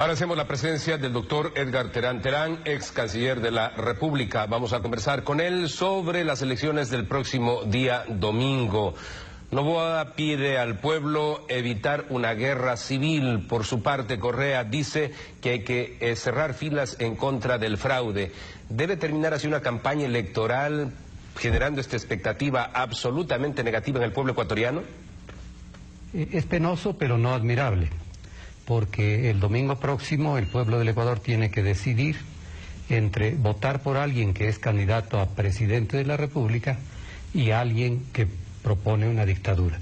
Ahora hacemos la presencia del doctor Edgar Terán Terán, ex canciller de la República. Vamos a conversar con él sobre las elecciones del próximo día domingo. Noboa pide al pueblo evitar una guerra civil. Por su parte, Correa dice que hay que cerrar filas en contra del fraude. ¿Debe terminar así una campaña electoral generando esta expectativa absolutamente negativa en el pueblo ecuatoriano? Es penoso, pero no admirable, porque el domingo próximo el pueblo del Ecuador tiene que decidir entre votar por alguien que es candidato a presidente de la República y alguien que propone una dictadura,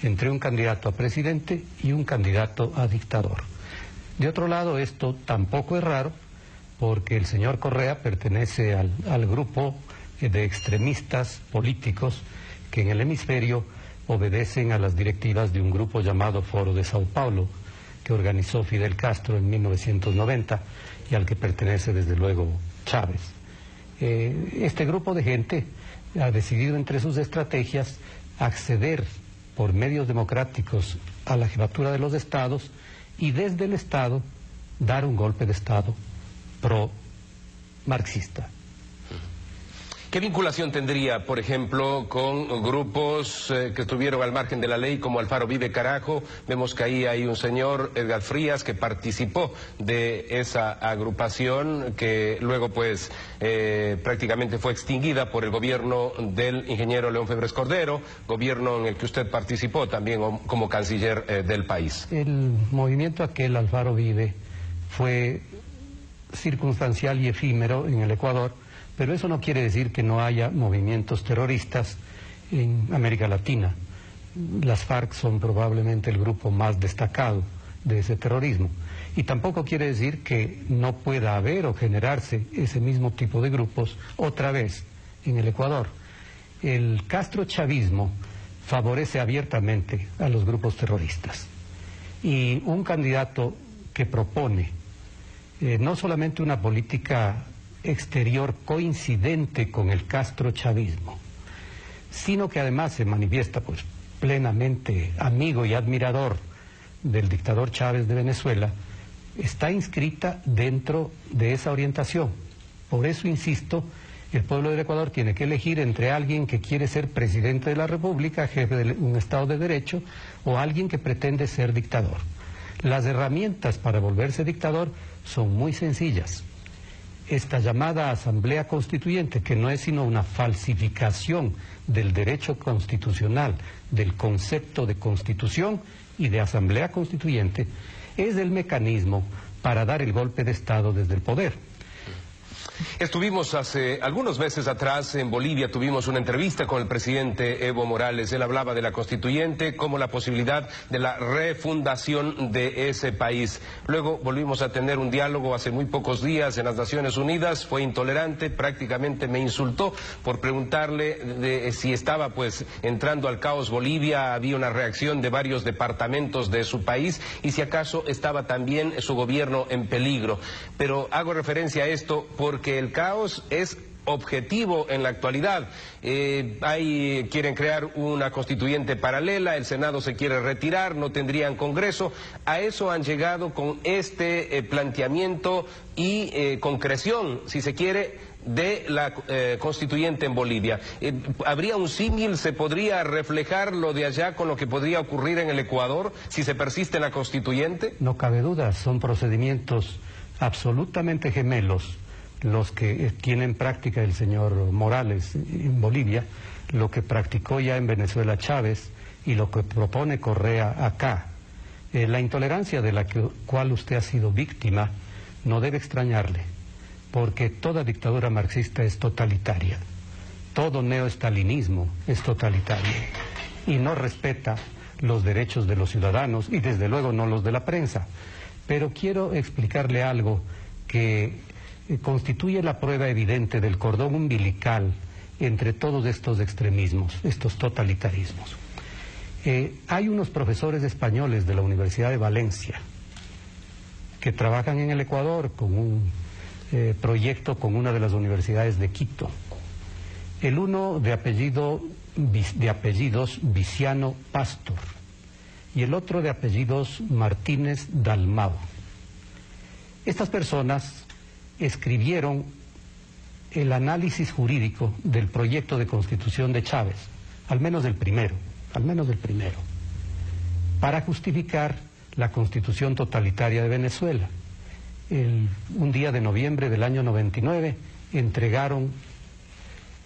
entre un candidato a presidente y un candidato a dictador. De otro lado, esto tampoco es raro, porque el señor Correa pertenece al grupo de extremistas políticos que en el hemisferio obedecen a las directivas de un grupo llamado Foro de Sao Paulo, que organizó Fidel Castro en 1990 y al que pertenece desde luego Chávez. Este grupo de gente ha decidido entre sus estrategias acceder por medios democráticos a la jefatura de los estados y desde el estado dar un golpe de estado pro-marxista. ¿Qué vinculación tendría, por ejemplo, con grupos que estuvieron al margen de la ley, como Alfaro Vive Carajo? Vemos que ahí hay un señor, Edgar Frías, que participó de esa agrupación, que luego pues prácticamente fue extinguida por el gobierno del ingeniero León Febres Cordero, gobierno en el que usted participó también como canciller del país. El movimiento aquel, Alfaro Vive, fue circunstancial y efímero en el Ecuador, pero eso no quiere decir que no haya movimientos terroristas en América Latina. Las FARC son probablemente el grupo más destacado de ese terrorismo. Y tampoco quiere decir que no pueda haber o generarse ese mismo tipo de grupos otra vez en el Ecuador. El castrochavismo favorece abiertamente a los grupos terroristas. Y un candidato que propone no solamente una política exterior coincidente con el castrochavismo, sino que además se manifiesta pues plenamente amigo y admirador del dictador Chávez de Venezuela, está inscrita dentro de esa orientación. Por eso, insisto, el pueblo del Ecuador tiene que elegir entre alguien que quiere ser presidente de la República, jefe de un Estado de Derecho, o alguien que pretende ser dictador. Las herramientas para volverse dictador son muy sencillas. Esta llamada Asamblea Constituyente, que no es sino una falsificación del derecho constitucional, del concepto de Constitución y de Asamblea Constituyente, es el mecanismo para dar el golpe de Estado desde el poder. Estuvimos hace algunos meses atrás en Bolivia, tuvimos una entrevista con el presidente Evo Morales. Él hablaba de la constituyente como la posibilidad de la refundación de ese país. Luego volvimos a tener un diálogo hace muy pocos días en las Naciones Unidas. Fue intolerante, prácticamente me insultó por preguntarle de si estaba pues entrando al caos Bolivia. Había una reacción de varios departamentos de su país y si acaso estaba también su gobierno en peligro. Pero hago referencia a esto porque el caos es objetivo en la actualidad. Quieren crear una constituyente paralela, el Senado se quiere retirar, no tendrían Congreso. A eso han llegado con este planteamiento y concreción, si se quiere, de la constituyente en Bolivia. ¿Habría un símil? ¿Se podría reflejar lo de allá con lo que podría ocurrir en el Ecuador si se persiste en la constituyente? No cabe duda, son procedimientos absolutamente gemelos los que tiene en práctica el señor Morales en Bolivia, lo que practicó ya en Venezuela Chávez y lo que propone Correa acá. La intolerancia de la cual usted ha sido víctima no debe extrañarle, porque toda dictadura marxista es totalitaria, todo neoestalinismo es totalitario y no respeta los derechos de los ciudadanos y desde luego no los de la prensa. Pero quiero explicarle algo que constituye la prueba evidente del cordón umbilical entre todos estos extremismos, estos totalitarismos. Hay unos profesores españoles de la Universidad de Valencia que trabajan en el Ecuador con un proyecto con una de las universidades de Quito. El uno de apellidos Viciano Pastor y el otro de apellidos Martínez Dalmau. Estas personas escribieron el análisis jurídico del proyecto de constitución de Chávez, al menos del primero, para justificar la constitución totalitaria de Venezuela. Un día de noviembre del año 99 entregaron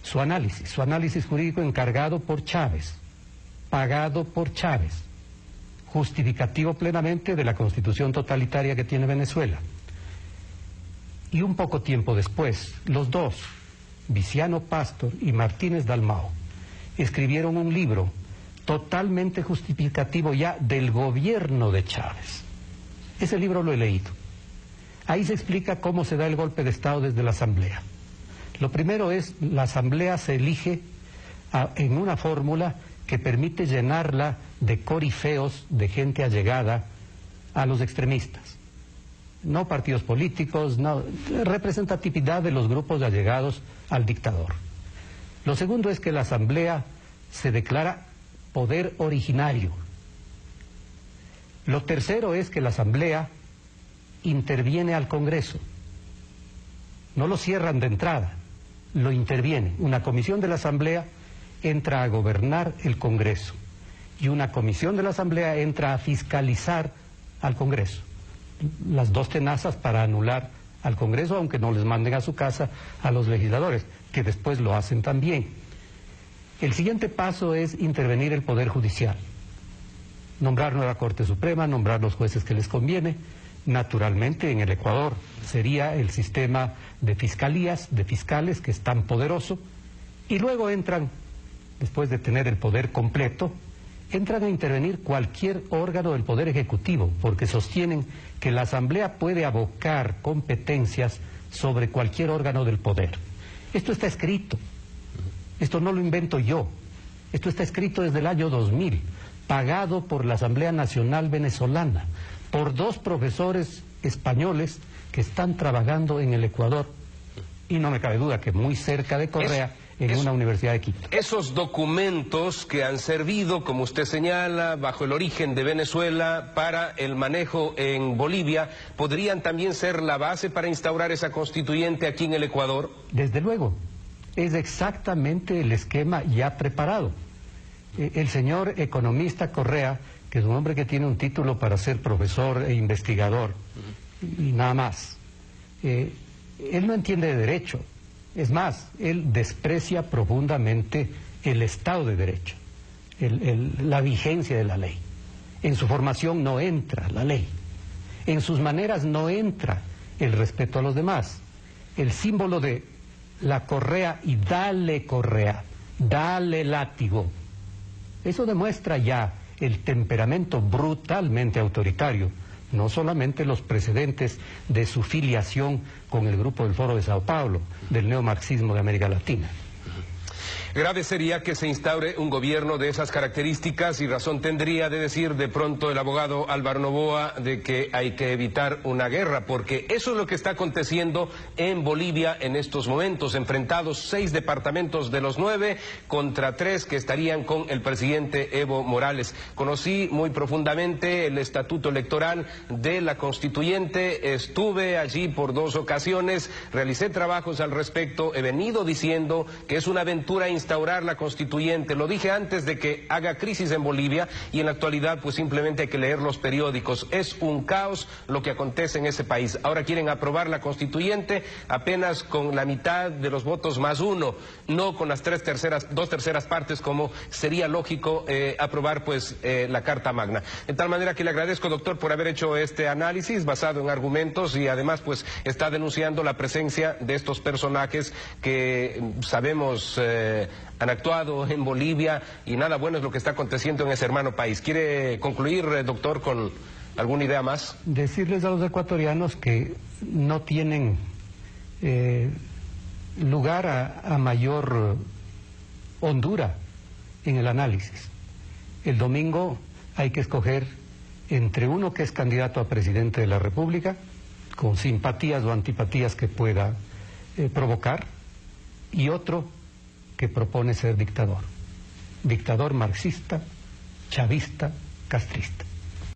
su análisis jurídico encargado por Chávez, pagado por Chávez, justificativo plenamente de la constitución totalitaria que tiene Venezuela. Y un poco tiempo después, los dos, Viciano Pastor y Martínez Dalmau, escribieron un libro totalmente justificativo ya del gobierno de Chávez. Ese libro lo he leído. Ahí se explica cómo se da el golpe de Estado desde la Asamblea. Lo primero es, la Asamblea se elige en una fórmula que permite llenarla de corifeos, de gente allegada a los extremistas. No partidos políticos, no, representatividad de los grupos allegados al dictador. Lo segundo es que la Asamblea se declara poder originario. Lo tercero es que la Asamblea interviene al Congreso. No lo cierran de entrada, lo interviene. Una comisión de la Asamblea entra a gobernar el Congreso y una comisión de la Asamblea entra a fiscalizar al Congreso. Las dos tenazas para anular al Congreso, aunque no les manden a su casa a los legisladores, que después lo hacen también. El siguiente paso es intervenir el Poder Judicial, nombrar nueva Corte Suprema, nombrar los jueces que les conviene. Naturalmente, en el Ecuador sería el sistema de fiscalías, de fiscales, que es tan poderoso, y luego entran, después de tener el poder completo, entran a intervenir cualquier órgano del Poder Ejecutivo, porque sostienen que la Asamblea puede abocar competencias sobre cualquier órgano del poder. Esto está escrito, esto no lo invento yo, esto está escrito desde el año 2000, pagado por la Asamblea Nacional Venezolana, por dos profesores españoles que están trabajando en el Ecuador, y no me cabe duda que muy cerca de Correa, en una universidad de Quito. Esos documentos que han servido, como usted señala, bajo el origen de Venezuela, para el manejo en Bolivia, ¿podrían también ser la base para instaurar esa constituyente aquí en el Ecuador? Desde luego, es exactamente el esquema ya preparado. El señor economista Correa, que es un hombre que tiene un título para ser profesor e investigador, y nada más, él no entiende de derecho. Es más, él desprecia profundamente el Estado de Derecho, la vigencia de la ley. En su formación no entra la ley, en sus maneras no entra el respeto a los demás. El símbolo de la correa y dale correa, dale látigo, eso demuestra ya el temperamento brutalmente autoritario, no solamente los precedentes de su filiación con el grupo del Foro de Sao Paulo, del neomarxismo de América Latina. Grave sería que se instaure un gobierno de esas características, y razón tendría de decir de pronto el abogado Álvaro Noboa de que hay que evitar una guerra, porque eso es lo que está aconteciendo en Bolivia en estos momentos, enfrentados 6 departamentos de los 9 contra 3 que estarían con el presidente Evo Morales. Conocí muy profundamente el estatuto electoral de la constituyente, estuve allí por 2 ocasiones, realicé trabajos al respecto, he venido diciendo que es una aventura instaurar la constituyente. Lo dije antes de que haga crisis en Bolivia, y en la actualidad pues simplemente hay que leer los periódicos. Es un caos lo que acontece en ese país. Ahora quieren aprobar la constituyente apenas con la mitad de los votos más 1, no con las 2 terceras partes como sería lógico aprobar pues la Carta Magna. De tal manera que le agradezco, doctor, por haber hecho este análisis basado en argumentos, y además pues está denunciando la presencia de estos personajes que sabemos han actuado en Bolivia, y nada bueno es lo que está aconteciendo en ese hermano país. ¿Quiere concluir, doctor, con alguna idea más? Decirles a los ecuatorianos que no tienen lugar a mayor hondura en el análisis. El domingo hay que escoger entre uno que es candidato a presidente de la República, con simpatías o antipatías que pueda provocar, y otro que propone ser dictador marxista, chavista, castrista.